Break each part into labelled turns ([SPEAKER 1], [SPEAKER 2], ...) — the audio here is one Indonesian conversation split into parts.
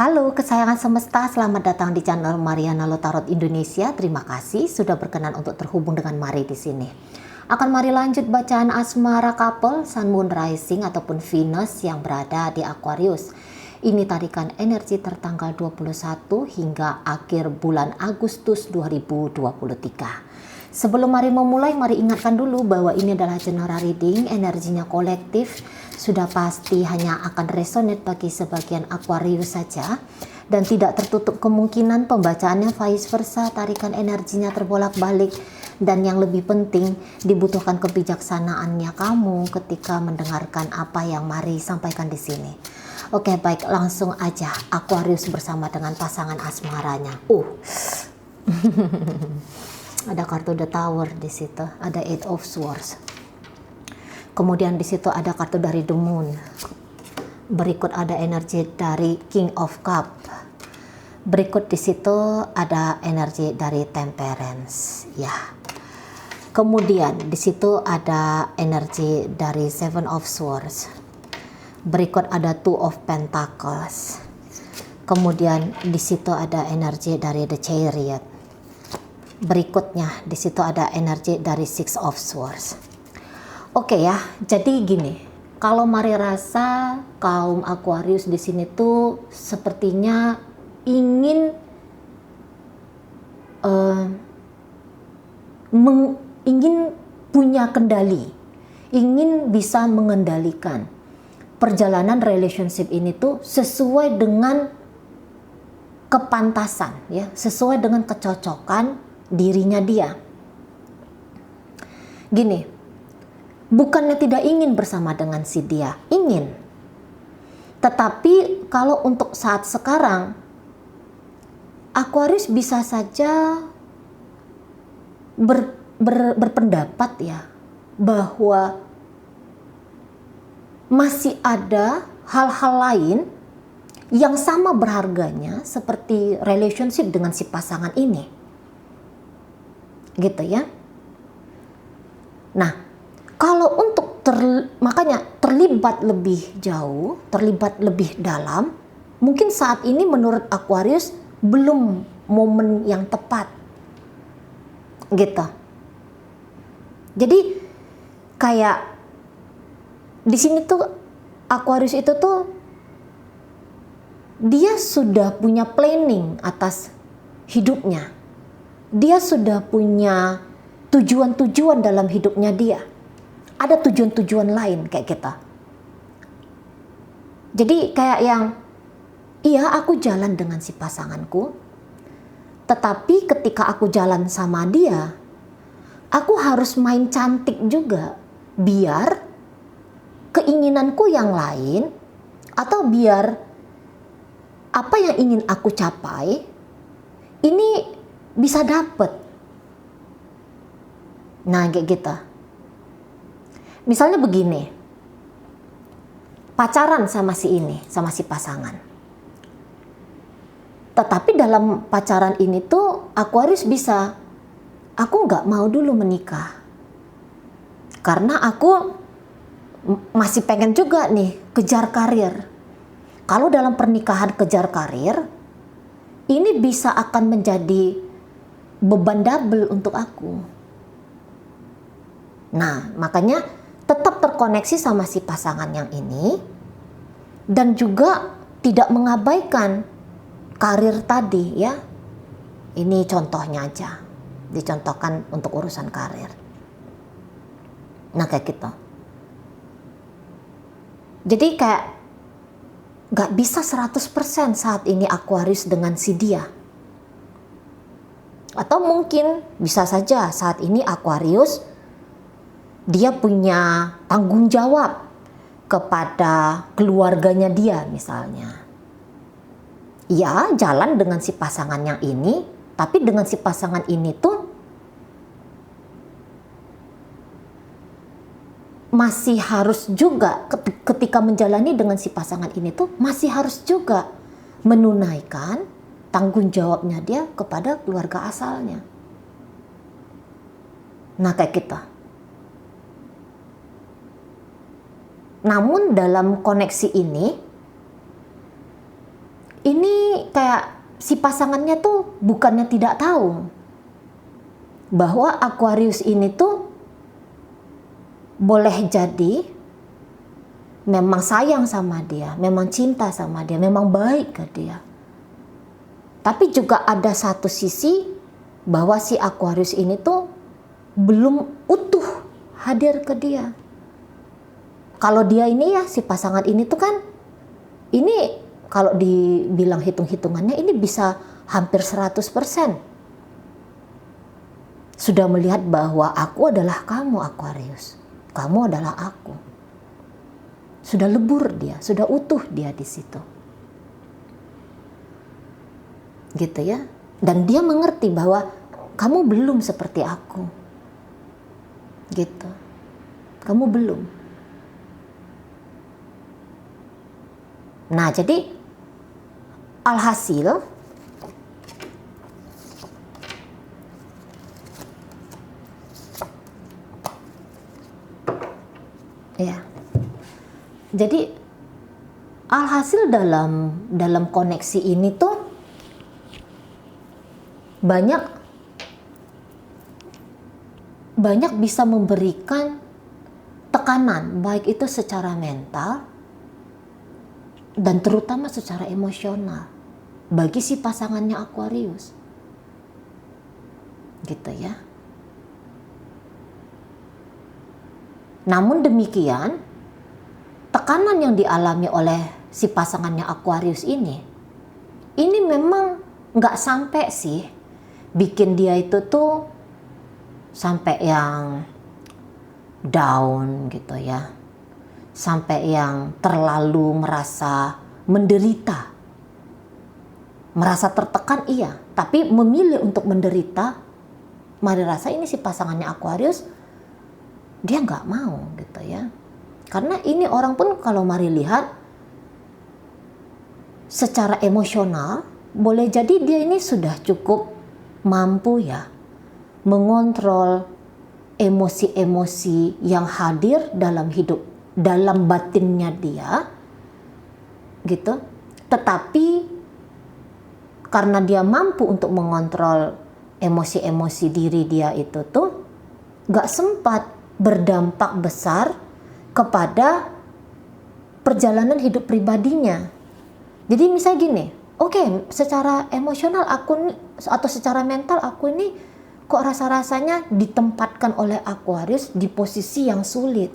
[SPEAKER 1] Halo kesayangan semesta, selamat datang di channel Mariana Lotarot Indonesia. Terima kasih sudah berkenan untuk terhubung dengan Mari di sini. Akan Mari lanjut bacaan asmara couple Sun Moon Rising ataupun Venus yang berada di Aquarius. Ini tarikan energi tertanggal 21 hingga akhir bulan Agustus 2023. Sebelum Mari memulai, mari ingatkan dulu bahwa ini adalah general reading, energinya kolektif, sudah pasti hanya akan resonate bagi sebagian Aquarius saja, dan tidak tertutup kemungkinan pembacaannya vice versa, tarikan energinya terbolak-balik, dan yang lebih penting, dibutuhkan kebijaksanaannya kamu ketika mendengarkan apa yang Mari sampaikan di sini. Oke, baik, langsung aja Aquarius bersama dengan pasangan asmaranya. Ada kartu The Tower di situ, ada Eight of Swords. Kemudian di situ ada kartu dari The Moon. Berikut ada energi dari King of Cup. Berikut di situ ada energi dari Temperance. Ya. Kemudian di situ ada energi dari Seven of Swords. Berikut ada Two of Pentacles. Kemudian di situ ada energi dari The Chariot. Berikutnya di situ ada energi dari Six of Swords. Oke ya, jadi gini, kalau Mari rasa kaum Aquarius di sini tuh sepertinya ingin ingin punya kendali, ingin bisa mengendalikan perjalanan relationship ini tuh sesuai dengan kepantasan, ya, sesuai dengan kecocokan dirinya dia. Gini, bukannya tidak ingin bersama dengan si dia, ingin. Tetapi kalau untuk saat sekarang, Aquarius bisa saja berpendapat ya, bahwa masih ada hal-hal lain yang sama berharganya seperti relationship dengan si pasangan ini. Gitu ya. Nah, kalau untuk makanya terlibat lebih jauh, terlibat lebih dalam, mungkin saat ini menurut Aquarius belum momen yang tepat. Gitu. Jadi kayak di sini tuh Aquarius itu tuh dia sudah punya planning atas hidupnya. Dia sudah punya tujuan-tujuan dalam hidupnya dia. Ada tujuan-tujuan lain kayak kita. Jadi kayak yang, iya aku jalan dengan si pasanganku, tetapi ketika aku jalan sama dia, aku harus main cantik juga, biar keinginanku yang lain, atau biar apa yang ingin aku capai, ini bisa dapet. Nah kayak gitu. Misalnya begini, pacaran sama si ini, sama si pasangan. Tetapi dalam pacaran ini tuh Aquarius bisa, aku nggak mau dulu menikah. Karena aku masih pengen juga nih kejar karir. Kalau dalam pernikahan kejar karir, ini bisa akan menjadi beban double untuk aku. Nah, makanya tetap terkoneksi sama si pasangan yang ini, dan juga tidak mengabaikan karir tadi ya. Ini contohnya aja, dicontohkan untuk urusan karir. Nah kayak gitu. Jadi kayak gak bisa 100% saat ini Aquarius dengan si dia. Atau mungkin bisa saja saat ini Aquarius dia punya tanggung jawab kepada keluarganya dia misalnya. Ya jalan dengan si pasangan yang ini, tapi dengan si pasangan ini tuh masih harus juga ketika menjalani dengan si pasangan ini tuh masih harus juga menunaikan tanggung jawabnya dia kepada keluarga asalnya. Nah kayak kita. Namun dalam koneksi ini ini kayak si pasangannya tuh bukannya tidak tahu bahwa Aquarius ini tuh boleh jadi memang sayang sama dia, memang cinta sama dia, memang baik ke dia. Tapi juga ada satu sisi bahwa si Aquarius ini tuh belum utuh hadir ke dia. Kalau dia ini ya, si pasangan ini tuh kan, ini kalau dibilang hitung-hitungannya ini bisa hampir 100%. Sudah melihat bahwa aku adalah kamu Aquarius. Kamu adalah aku. Sudah lebur dia, sudah utuh dia di situ. Gitu ya. Dan dia mengerti bahwa kamu belum seperti aku. Gitu. Kamu belum. Nah, jadi alhasil ya. Jadi alhasil dalam koneksi ini tuh banyak bisa memberikan tekanan, baik itu secara mental dan terutama secara emosional bagi si pasangannya Aquarius. Gitu ya. Namun demikian, tekanan yang dialami oleh si pasangannya Aquarius ini memang nggak sampai sih bikin dia itu tuh sampai yang down gitu ya, sampai yang terlalu merasa menderita, merasa tertekan iya, tapi memilih untuk menderita. Mari rasa ini si pasangannya Aquarius dia nggak mau gitu ya, karena ini orang pun kalau mari lihat secara emosional boleh jadi dia ini sudah cukup mampu ya mengontrol emosi-emosi yang hadir dalam hidup, dalam batinnya dia gitu. Tetapi karena dia mampu untuk mengontrol emosi-emosi diri dia itu tuh gak sempat berdampak besar kepada perjalanan hidup pribadinya. Jadi misalnya gini, oke, secara emosional aku atau secara mental aku ini kok rasa-rasanya ditempatkan oleh Aquarius di posisi yang sulit.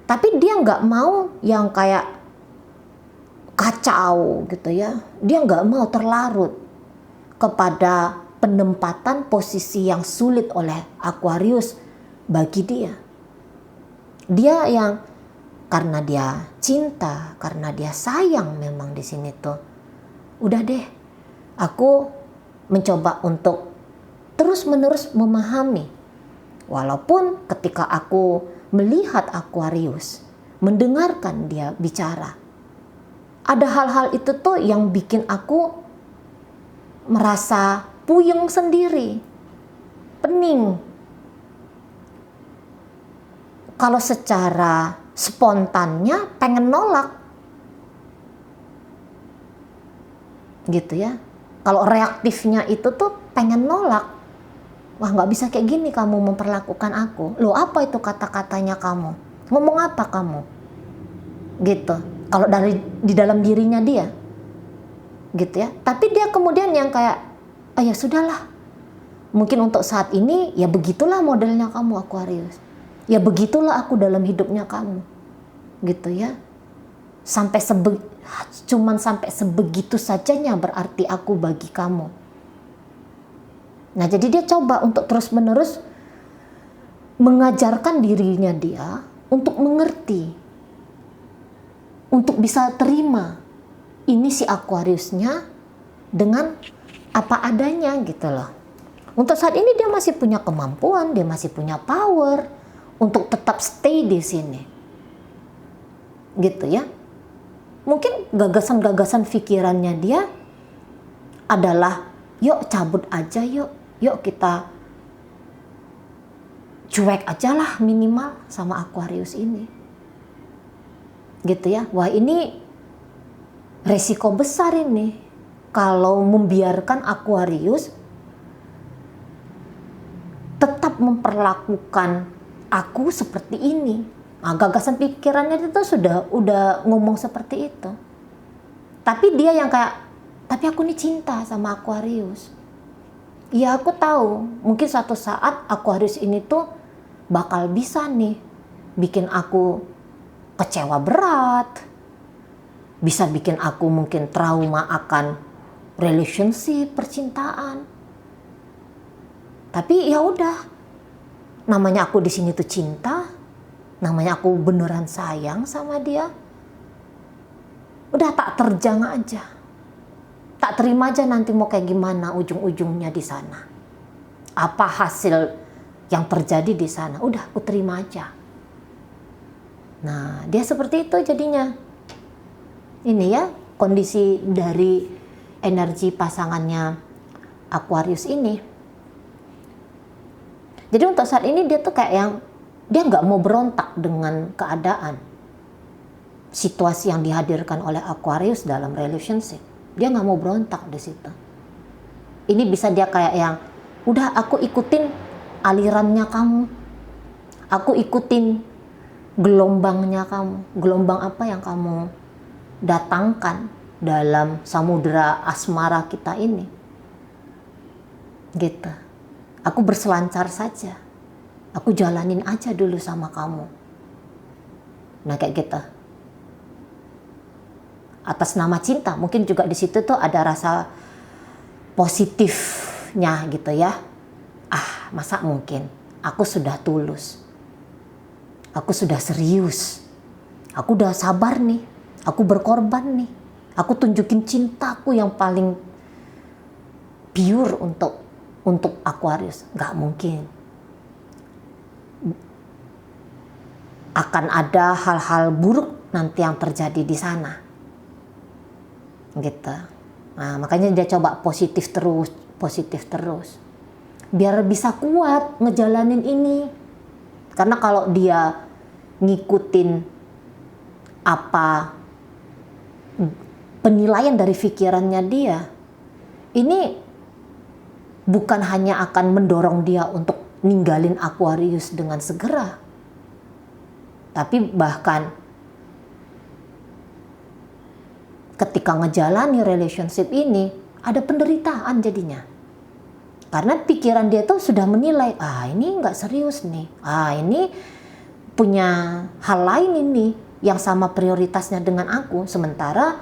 [SPEAKER 1] Tapi dia nggak mau yang kayak kacau gitu ya. Dia nggak mau terlarut kepada penempatan posisi yang sulit oleh Aquarius bagi dia. Dia yang karena dia cinta, karena dia sayang memang di sini tuh. Udah deh, aku mencoba untuk terus-menerus memahami. Walaupun ketika aku melihat Aquarius, mendengarkan dia bicara, ada hal-hal itu tuh yang bikin aku merasa puyeng sendiri, pening. Kalau secara spontannya pengen nolak, gitu ya. Kalau reaktifnya itu tuh pengen nolak. Wah, nggak bisa kayak gini kamu memperlakukan aku. Loh, apa itu kata-katanya kamu? Ngomong apa kamu? Gitu. Kalau di dalam dirinya dia, gitu ya. Tapi dia kemudian yang kayak, ya sudahlah. Mungkin untuk saat ini ya begitulah modelnya kamu Aquarius. Ya begitulah aku dalam hidupnya kamu, gitu ya. Cuman sampai sebegitu sajanya berarti aku bagi kamu. Nah, jadi dia coba untuk terus-menerus mengajarkan dirinya dia untuk mengerti, untuk bisa terima ini si Aquariusnya dengan apa adanya gitu loh. Untuk saat ini dia masih punya kemampuan, dia masih punya power untuk tetap stay di sini. Gitu ya. Mungkin gagasan-gagasan pikirannya dia adalah, yuk cabut aja yuk. Yuk kita cuek aja lah minimal sama Aquarius ini. Gitu ya. Wah, ini resiko besar ini kalau membiarkan Aquarius tetap memperlakukan aku seperti ini. Nah, gagasan pikirannya itu udah ngomong seperti itu. Tapi dia yang kayak, tapi aku nih cinta sama Aquarius. Ya aku tahu, mungkin suatu saat Aquarius ini tuh bakal bisa nih bikin aku kecewa berat, bisa bikin aku mungkin trauma akan relationship, percintaan. Tapi ya udah, namanya aku di sini tuh cinta, namanya aku beneran sayang sama dia. Udah tak terjang aja, tak terima aja nanti mau kayak gimana ujung-ujungnya di sana. Apa hasil yang terjadi di sana, udah aku terima aja. Nah, dia seperti itu jadinya. Ini ya kondisi dari energi pasangannya Aquarius ini. Jadi untuk saat ini dia tuh kayak yang dia nggak mau berontak dengan keadaan, situasi yang dihadirkan oleh Aquarius dalam relationship. Dia nggak mau berontak di situ. Ini bisa dia kayak yang, udah aku ikutin alirannya kamu, aku ikutin gelombangnya kamu, gelombang apa yang kamu datangkan dalam samudera asmara kita ini, gitu. Aku berselancar saja, aku jalanin aja dulu sama kamu. Nah kayak gitu. Atas nama cinta, mungkin juga di situ tuh ada rasa positifnya gitu ya. Ah, masa mungkin? Aku sudah tulus, aku sudah serius, aku udah sabar nih, aku berkorban nih, aku tunjukin cintaku yang paling pure untuk Aquarius. Gak mungkin. Akan ada hal-hal buruk nanti yang terjadi di sana. Gitu. Nah, makanya dia coba positif terus. Biar bisa kuat ngejalanin ini. Karena kalau dia ngikutin apa penilaian dari pikirannya dia, ini bukan hanya akan mendorong dia untuk ninggalin Aquarius dengan segera, tapi bahkan ketika ngejalani relationship ini ada penderitaan jadinya. Karena pikiran dia tuh sudah menilai, ini nggak serius nih, ini punya hal lain ini yang sama prioritasnya dengan aku. Sementara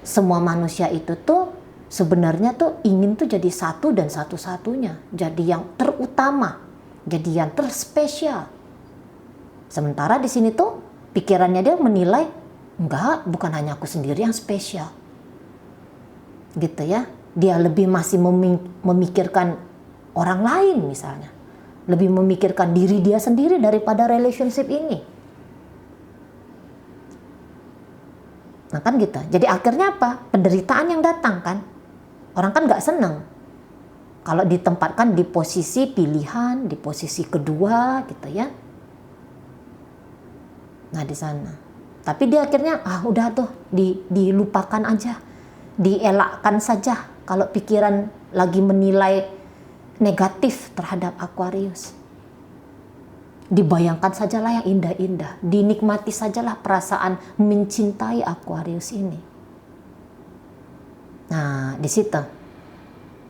[SPEAKER 1] semua manusia itu tuh sebenarnya tuh ingin tuh jadi satu dan satu-satunya, jadi yang terutama, jadi yang terspesial. Sementara di sini tuh pikirannya dia menilai, enggak, bukan hanya aku sendiri yang spesial. Gitu ya. Dia lebih masih memikirkan orang lain misalnya. Lebih memikirkan diri dia sendiri daripada relationship ini. Nah kan gitu. Jadi akhirnya apa? Penderitaan yang datang kan. Orang kan nggak seneng kalau ditempatkan di posisi pilihan, di posisi kedua gitu ya. Nah di sana. Tapi dia akhirnya udah tuh dilupakan aja, dielakkan saja kalau pikiran lagi menilai negatif terhadap Aquarius. Dibayangkan sajalah yang indah-indah, dinikmati sajalah perasaan mencintai Aquarius ini. Nah, di situ.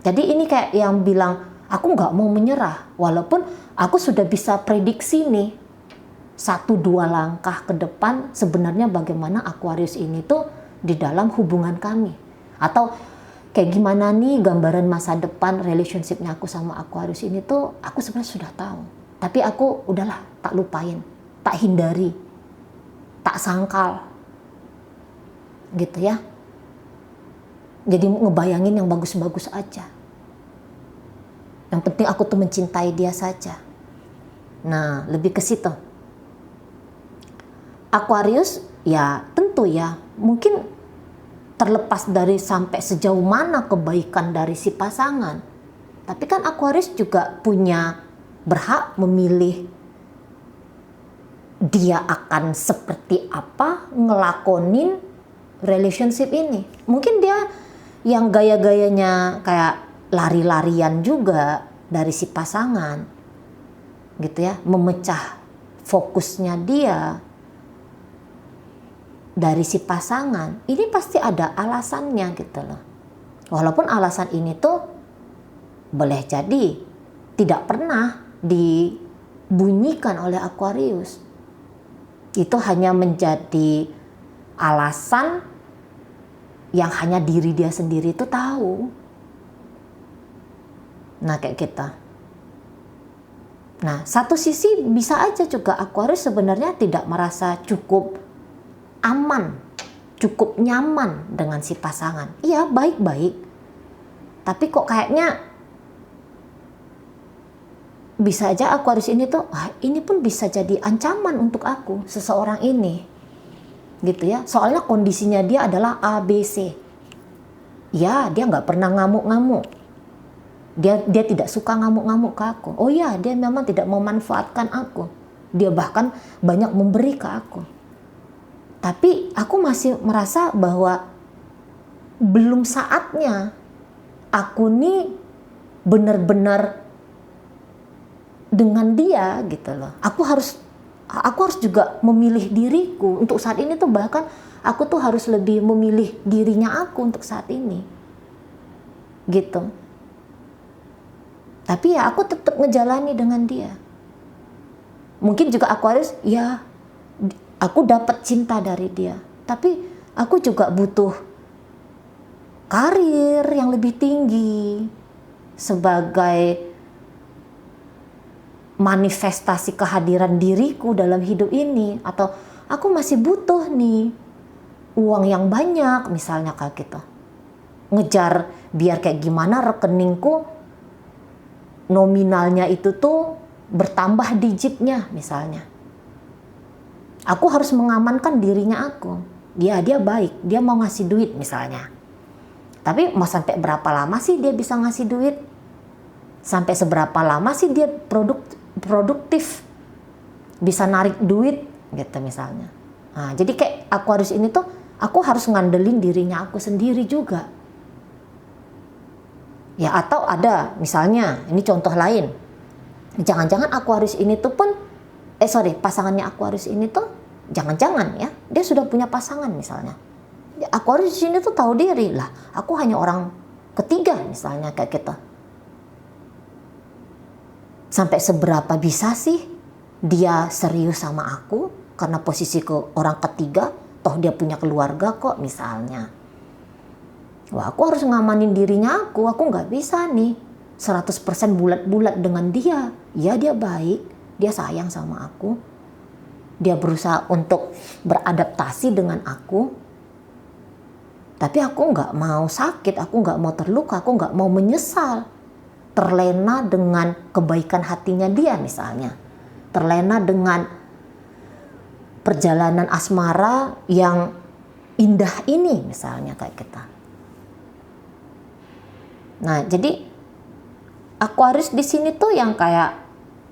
[SPEAKER 1] Jadi ini kayak yang bilang, aku nggak mau menyerah, walaupun aku sudah bisa prediksi nih 1-2 langkah ke depan sebenarnya bagaimana Aquarius ini tuh di dalam hubungan kami, atau kayak gimana nih gambaran masa depan relationshipnya aku sama Aquarius ini tuh aku sebenarnya sudah tahu. Tapi aku udahlah, tak lupain, tak hindari, tak sangkal, gitu ya. Jadi ngebayangin yang bagus-bagus aja. Yang penting aku tuh mencintai dia saja. Nah, lebih ke situ. Aquarius, ya tentu ya, mungkin terlepas dari sampai sejauh mana kebaikan dari si pasangan. Tapi kan Aquarius juga punya berhak memilih dia akan seperti apa ngelakonin relationship ini. Mungkin dia yang gaya-gayanya kayak lari-larian juga dari si pasangan, gitu ya, memecah fokusnya dia dari si pasangan. Ini pasti ada alasannya gitu loh. Walaupun alasan ini tuh boleh jadi tidak pernah dibunyikan oleh Aquarius. Itu hanya menjadi alasan yang hanya diri dia sendiri itu tahu. Nah, kayak kita. Nah, satu sisi bisa aja juga Aquarius sebenarnya tidak merasa cukup aman, cukup nyaman dengan si pasangan. Iya, baik-baik. Tapi kok kayaknya bisa aja Aquarius ini tuh, ini pun bisa jadi ancaman untuk aku, seseorang ini. Gitu ya, soalnya kondisinya dia adalah ABC. Ya, dia nggak pernah ngamuk-ngamuk. Dia tidak suka ngamuk-ngamuk ke aku. Oh ya, dia memang tidak memanfaatkan aku. Dia bahkan banyak memberi ke aku. Tapi aku masih merasa bahwa belum saatnya aku nih benar-benar dengan dia gitu loh. Aku harus juga memilih diriku untuk saat ini tuh, bahkan aku tuh harus lebih memilih dirinya aku untuk saat ini gitu. Tapi ya aku tetap ngejalani dengan dia. Mungkin juga Aquarius, ya aku dapat cinta dari dia, tapi aku juga butuh karir yang lebih tinggi sebagai manifestasi kehadiran diriku dalam hidup ini. Atau aku masih butuh nih uang yang banyak misalnya, kayak gitu. Ngejar biar kayak gimana rekeningku nominalnya itu tuh bertambah digitnya misalnya. Aku harus mengamankan dirinya aku. Dia baik, dia mau ngasih duit misalnya. Tapi mau sampai berapa lama sih dia bisa ngasih duit? Sampai seberapa lama sih dia produktif, bisa narik duit gitu misalnya. Nah, jadi kayak Aquarius ini tuh aku harus ngandelin dirinya aku sendiri juga. Ya, atau ada misalnya, ini contoh lain. Jangan-jangan Aquarius ini tuh pun pasangannya Aquarius ini tuh jangan-jangan ya, dia sudah punya pasangan misalnya. Aquarius ini tuh tahu diri lah, aku hanya orang ketiga misalnya, kayak gitu. Sampai seberapa bisa sih dia serius sama aku karena posisiku orang ketiga, toh dia punya keluarga kok misalnya. Wah, aku harus ngamanin dirinya aku nggak bisa nih 100% bulat-bulat dengan dia. Ya, dia baik, dia sayang sama aku, dia berusaha untuk beradaptasi dengan aku. Tapi aku nggak mau sakit, aku nggak mau terluka, aku nggak mau menyesal, terlena dengan kebaikan hatinya dia misalnya, terlena dengan perjalanan asmara yang indah ini misalnya, kayak kita. Nah, jadi Aquarius di sini tuh yang kayak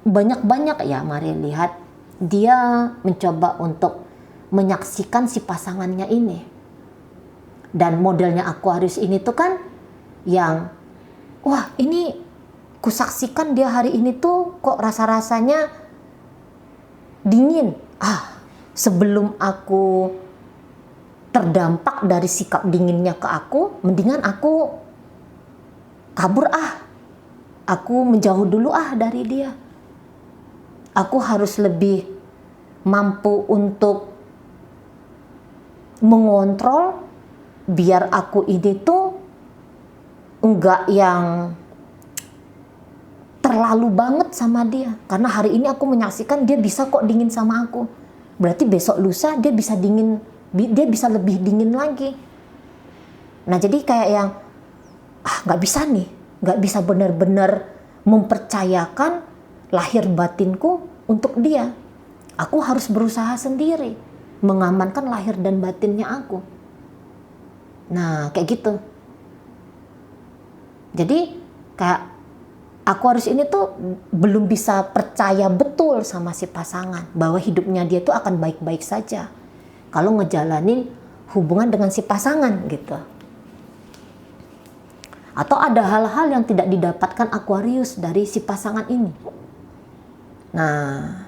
[SPEAKER 1] banyak-banyak ya, mari lihat, dia mencoba untuk menyaksikan si pasangannya ini. Dan modelnya Aquarius ini tuh kan yang, wah ini kusaksikan dia hari ini tuh kok rasa-rasanya dingin. Sebelum aku terdampak dari sikap dinginnya ke aku, mendingan aku kabur aku menjauh dulu dari dia. Aku harus lebih mampu untuk mengontrol biar aku ini tuh enggak yang terlalu banget sama dia. Karena hari ini aku menyaksikan dia bisa kok dingin sama aku, berarti besok lusa dia bisa dingin, dia bisa lebih dingin lagi. Nah, jadi kayak yang nggak bisa nih, nggak bisa benar-benar mempercayakan lahir batinku untuk dia. Aku harus berusaha sendiri mengamankan lahir dan batinnya aku. Nah, kayak gitu. Jadi kayak Aquarius ini tuh belum bisa percaya betul sama si pasangan bahwa hidupnya dia tuh akan baik-baik saja kalau ngejalanin hubungan dengan si pasangan gitu. Atau ada hal-hal yang tidak didapatkan Aquarius dari si pasangan ini. Nah,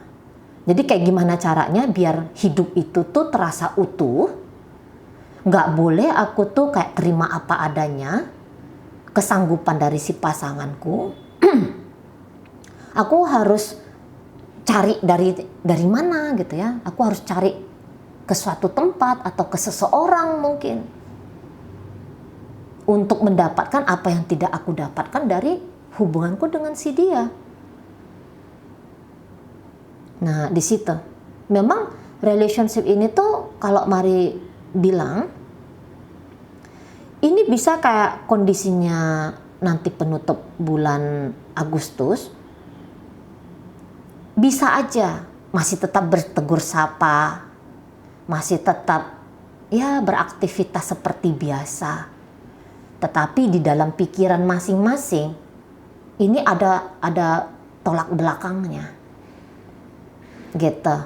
[SPEAKER 1] jadi kayak gimana caranya biar hidup itu tuh terasa utuh. Nggak boleh aku tuh kayak terima apa adanya, kesanggupan dari si pasanganku. Aku harus cari dari mana gitu ya. Aku harus cari ke suatu tempat atau ke seseorang mungkin untuk mendapatkan apa yang tidak aku dapatkan dari hubunganku dengan si dia. Nah, di situ memang relationship ini tuh kalau Mari bilang ini bisa kayak kondisinya nanti penutup bulan Agustus, bisa aja masih tetap bertegur sapa, masih tetap ya beraktivitas seperti biasa. Tetapi di dalam pikiran masing-masing ini ada tolak belakangnya. Gitu.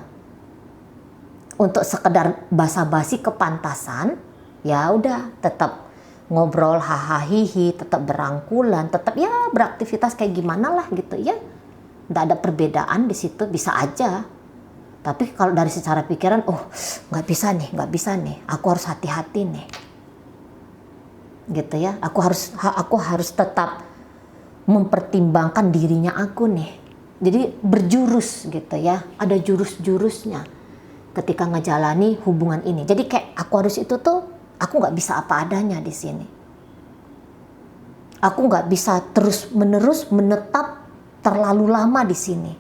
[SPEAKER 1] Untuk sekedar basa-basi kepantasan, ya udah tetap ngobrol hahaha hihi, tetap berangkulan, tetap ya beraktivitas kayak gimana lah gitu ya. Nggak ada perbedaan di situ, bisa aja. Tapi kalau dari secara pikiran, oh nggak bisa nih, aku harus hati-hati nih. Gitu ya, aku harus tetap mempertimbangkan dirinya aku nih. Jadi berjurus gitu ya, ada jurus-jurusnya ketika ngejalani hubungan ini. Jadi kayak Aquarius itu tuh, aku nggak bisa apa adanya di sini. Aku nggak bisa terus-menerus menetap terlalu lama di sini.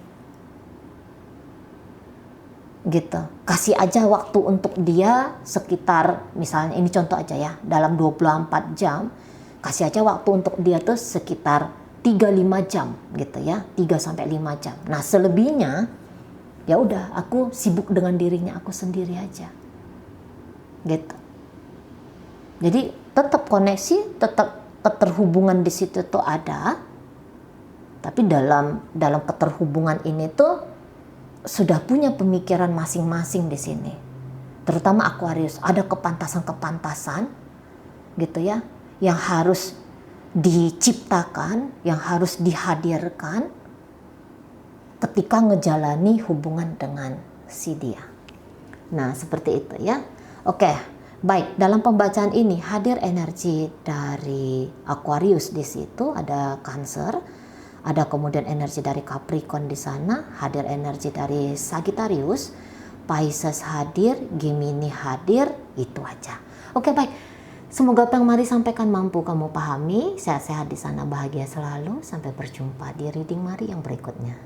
[SPEAKER 1] Gitu. Kasih aja waktu untuk dia sekitar, misalnya ini contoh aja ya, dalam 24 jam, kasih aja waktu untuk dia tuh sekitar 3-5 jam gitu ya, 3-5 jam. Nah, selebihnya ya udah aku sibuk dengan dirinya aku sendiri aja. Gitu. Jadi tetap koneksi, tetap keterhubungan di situ tuh ada. Tapi dalam keterhubungan ini tuh sudah punya pemikiran masing-masing di sini. Terutama Aquarius, ada kepantasan-kepantasan gitu ya, yang harus diciptakan, yang harus dihadirkan ketika ngejalani hubungan dengan si dia. Nah, seperti itu ya. Oke, baik. Dalam pembacaan ini hadir energi dari Aquarius di situ, ada Cancer. Ada kemudian energi dari Capricorn di sana, hadir energi dari Sagittarius, Pisces hadir, Gemini hadir, itu aja. Oke, baik. Semoga apa yang Mari sampaikan mampu kamu pahami. Sehat-sehat di sana, bahagia selalu. Sampai berjumpa di reading Mari yang berikutnya.